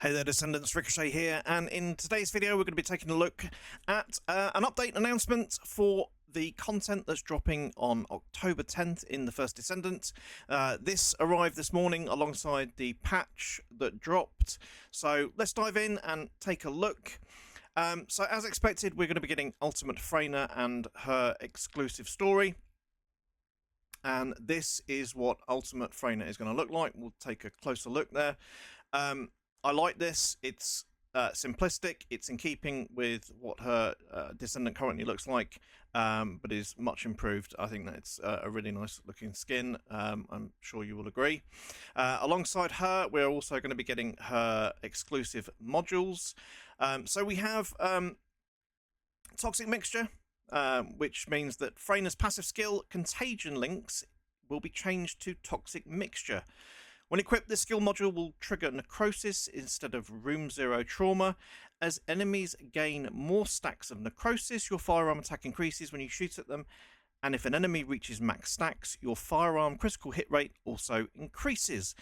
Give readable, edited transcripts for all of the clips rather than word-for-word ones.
Hey there Descendants, Ricochet here, and in today's video we're going to be taking a look at an update announcement for the content that's dropping on October 10th in the First Descendant. This arrived this morning alongside the patch that dropped, so let's dive in and take a look. So as expected, we're going to be getting Ultimate Freyna and her exclusive story. And this is what Ultimate Freyna is going to look like. We'll take a closer look there. I like this. It's simplistic. It's in keeping with what her Descendant currently looks like, but is much improved. I think that it's a really nice looking skin. I'm sure you will agree. Alongside her, we're also going to be getting her exclusive modules. So we have Toxic Mixture, which means that Freyna's passive skill, Contagion Links, will be changed to Toxic Mixture. When equipped, this skill module will trigger Necrosis instead of Room 0 Trauma. As enemies gain more stacks of Necrosis, your firearm attack increases when you shoot at them, and if an enemy reaches max stacks, your firearm critical hit rate also increases.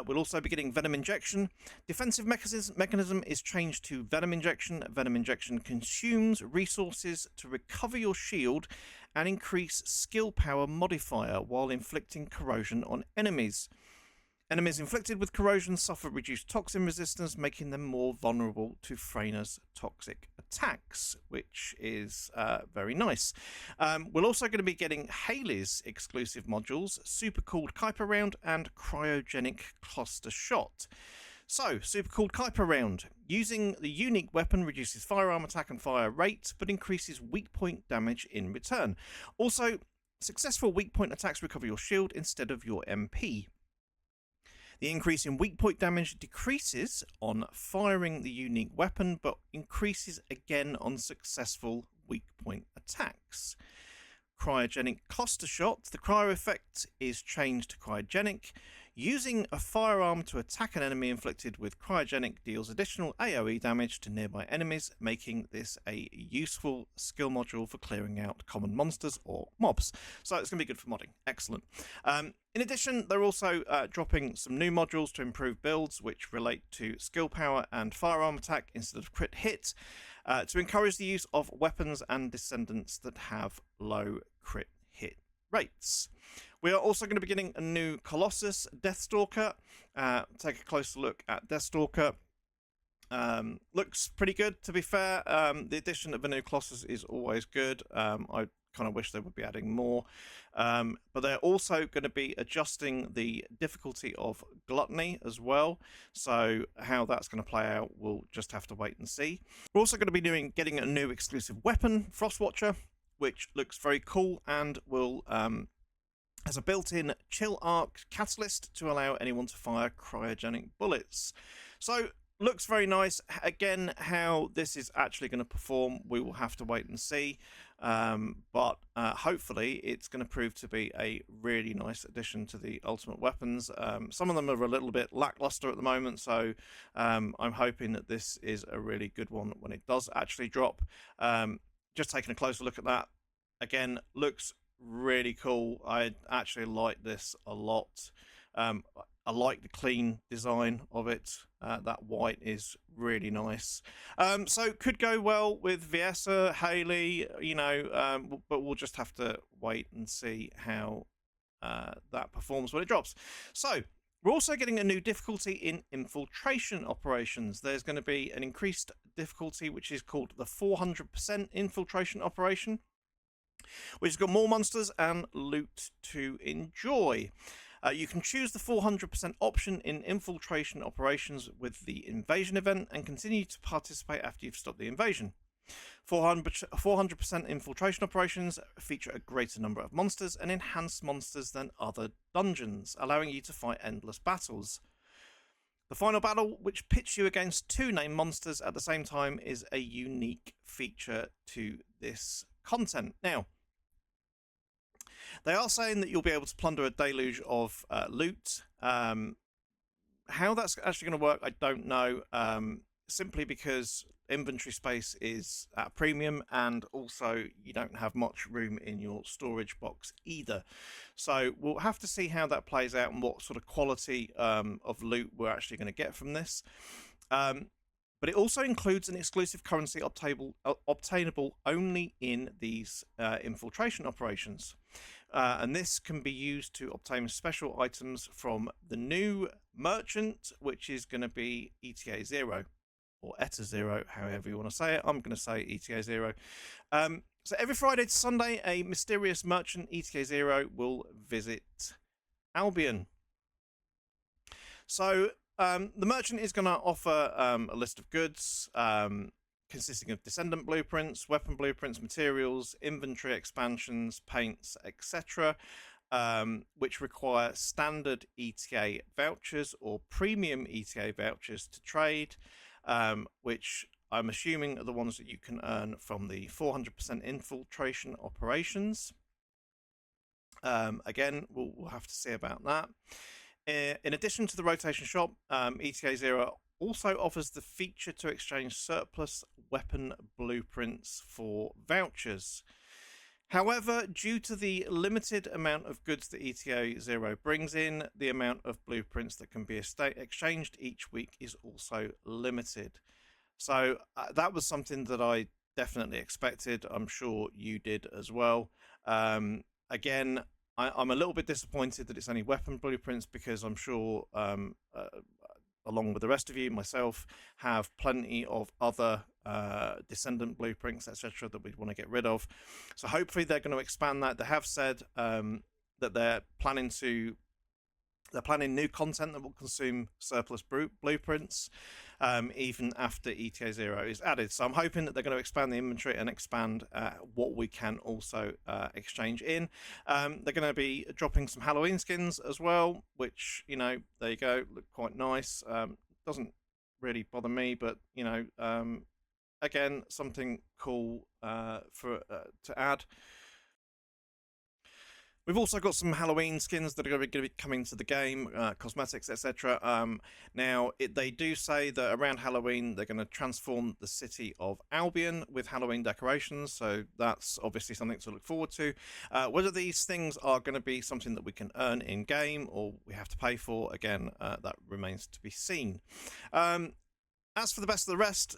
We'll also be getting Venom Injection. Defensive mechanism is changed to Venom Injection. Venom Injection consumes resources to recover your shield and increase skill power modifier while inflicting corrosion on enemies. Enemies inflicted with corrosion suffer reduced toxin resistance, making them more vulnerable to Freyna's toxic attacks, which is very nice. We're also going to be getting Haley's exclusive modules, Super Cooled Kuiper Round and Cryogenic Cluster Shot. So, Super Cooled Kuiper Round. Using the unique weapon reduces firearm attack and fire rate, but increases weak point damage in return. Also, successful weak point attacks recover your shield instead of your MP. The increase in weak point damage decreases on firing the unique weapon, but increases again on successful weak point attacks. Cryogenic Cluster Shot. The cryo effect is changed to cryogenic. Using a firearm to attack an enemy inflicted with cryogenic deals additional AoE damage to nearby enemies, making this a useful skill module for clearing out common monsters or mobs. So it's going to be good for modding. Excellent. In addition, they're also dropping some new modules to improve builds, which relate to skill power and firearm attack instead of crit hit, to encourage the use of weapons and Descendants that have low crit hit rates. We are also going to be getting a new Colossus, Deathstalker. Take a closer look at Deathstalker. Looks pretty good, to be fair. The addition of a new Colossus is always good. I kind of wish they would be adding more. But they're also going to be adjusting the difficulty of Gluttony as well. So how that's going to play out, we'll just have to wait and see. We're also going to be getting a new exclusive weapon, Frostwatcher, which looks very cool and will has a built-in chill arc catalyst to allow anyone to fire cryogenic bullets. So looks very nice. Again, how this is actually going to perform, we will have to wait and see. But hopefully it's going to prove to be a really nice addition to the ultimate weapons. Some of them are a little bit lackluster at the moment, so I'm hoping that this is a really good one when it does actually drop. Just taking a closer look at that. Again, looks really cool. I actually like this a lot. I like the clean design of it. That white is really nice. So could go well with Viessa, Haley, you know, but we'll just have to wait and see how that performs when it drops. So we're also getting a new difficulty in infiltration operations. There's going to be an increased difficulty, which is called the 400% infiltration operation, which has got more monsters and loot to enjoy. You can choose the 400% option in infiltration operations with the invasion event and continue to participate after you've stopped the invasion. 400% infiltration operations feature a greater number of monsters and enhanced monsters than other dungeons, allowing you to fight endless battles. The final battle, which pits you against two named monsters at the same time, is a unique feature to this content. Now, they are saying that you'll be able to plunder a deluge of loot. How that's actually going to work, I don't know. Simply because inventory space is at a premium, and also you don't have much room in your storage box either. So we'll have to see how that plays out and what sort of quality of loot we're actually going to get from this. But it also includes an exclusive currency obtainable only in these infiltration operations. And this can be used to obtain special items from the new merchant, which is going to be ETA 0 or ETA 0, however you want to say it. I'm going to say ETA 0. So every Friday to Sunday, a mysterious merchant, ETA 0, will visit Albion. So the merchant is going to offer a list of goods consisting of Descendant blueprints, weapon blueprints, materials, inventory expansions, paints, etc., which require standard ETA vouchers or premium ETA vouchers to trade, which I'm assuming are the ones that you can earn from the 400% infiltration operations. Again, we'll have to see about that. In addition to the rotation shop, ETA 0 also offers the feature to exchange surplus weapon blueprints for vouchers. However, due to the limited amount of goods that ETA 0 brings in, the amount of blueprints that can be exchanged each week is also limited. So that was something that I definitely expected. I'm sure you did as well. Again, I'm a little bit disappointed that it's only weapon blueprints, because I'm sure, along with the rest of you, myself, have plenty of other Descendant blueprints, etc., that we'd want to get rid of. So hopefully they're going to expand that. They have said that they're planning new content that will consume surplus blueprints even after ETA 0 is added. So I'm hoping that they're going to expand the inventory and expand what we can also exchange in. They're going to be dropping some Halloween skins as well, which, you know, there you go, look quite nice. Doesn't really bother me, but, you know, again, something cool to add. We've also got some Halloween skins that are going to be coming to the game, cosmetics, etc. Now, they do say that around Halloween, they're going to transform the city of Albion with Halloween decorations, so that's obviously something to look forward to. Whether these things are going to be something that we can earn in-game or we have to pay for, again, that remains to be seen. As for the best of the rest,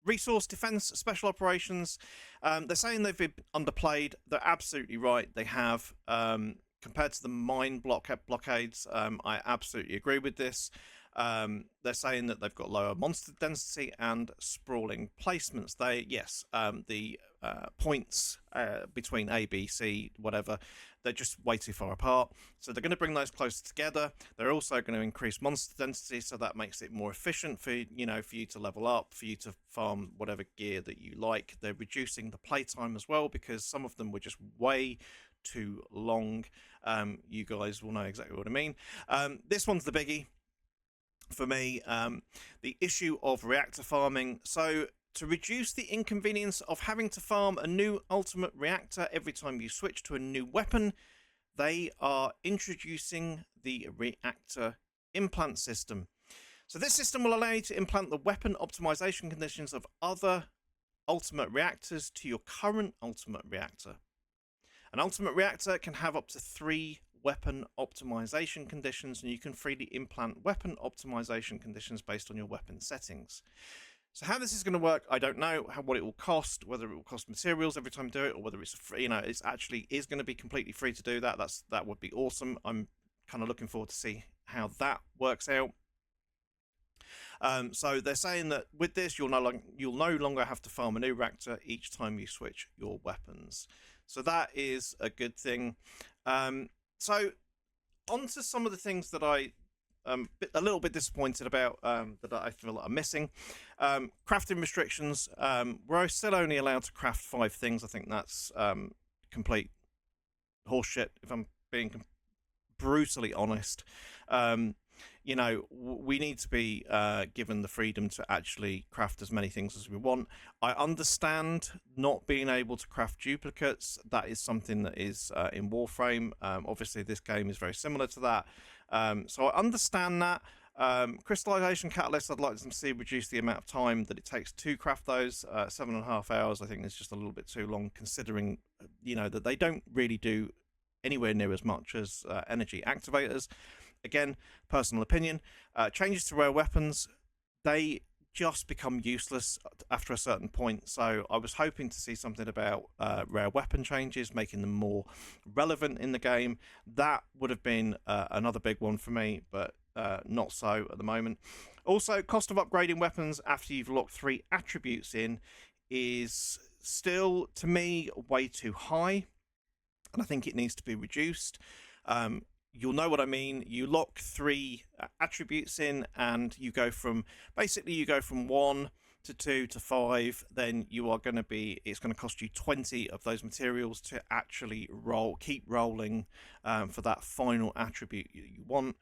resource defense, special operations, they're saying they've been underplayed. They're absolutely right. They have. Compared to the mine blockades, I absolutely agree with this. They're saying that they've got lower monster density and sprawling placements. The points between A, B, C, whatever, they're just way too far apart. So they're going to bring those closer together. They're also going to increase monster density, so that makes it more efficient for you to level up, for you to farm whatever gear that you like. They're reducing the playtime as well, because some of them were just way too long. You guys will know exactly what I mean. This one's the biggie for me, the issue of reactor farming. So to reduce the inconvenience of having to farm a new ultimate reactor every time you switch to a new weapon, they are introducing the reactor implant system. So this system will allow you to implant the weapon optimization conditions of other ultimate reactors to your current ultimate reactor. An ultimate reactor can have up to 3 weapon optimization conditions, and you can freely implant weapon optimization conditions based on your weapon settings. So how this is going to work, I don't know. What it will cost, whether it will cost materials every time you do it, or whether it's free, it's actually is going to be completely free to do that. That would be awesome. I'm kind of looking forward to see how that works out. So they're saying that with this, you'll no longer have to farm a new reactor each time you switch your weapons. So that is a good thing. So on to some of the things that I a little bit disappointed about, that I feel like I'm missing. Crafting restrictions. We're still only allowed to craft 5 things. I think that's complete horseshit, if I'm being brutally honest. We need to be given the freedom to actually craft as many things as we want. I understand not being able to craft duplicates. That is something that is in Warframe. Obviously, this game is very similar to that. So I understand that. Crystallization catalysts, I'd like to see reduce the amount of time that it takes to craft those. 7.5 hours, I think, is just a little bit too long, considering, that they don't really do anywhere near as much as energy activators. Again, personal opinion. Changes to rare weapons. they just become useless after a certain point. So I was hoping to see something about rare weapon changes, making them more relevant in the game. That would have been another big one for me, but not so at the moment. Also, cost of upgrading weapons after you've locked 3 attributes in is still, to me, way too high, and I think it needs to be reduced. You'll know what I mean. You lock 3 attributes in, and you go from 1 to 2 to 5. Then you are going to be. It's going to cost you 20 of those materials to actually keep rolling for that final attribute you want.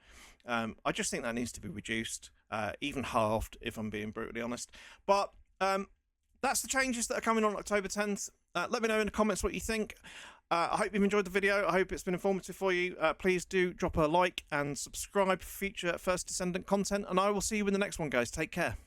I just think that needs to be reduced, even halved, if I'm being brutally honest. But that's the changes that are coming on October 10th. Let me know in the comments what you think. I hope you've enjoyed the video. I hope it's been informative for you. Please do drop a like and subscribe for future First Descendant content, and I will see you in the next one, guys. Take care.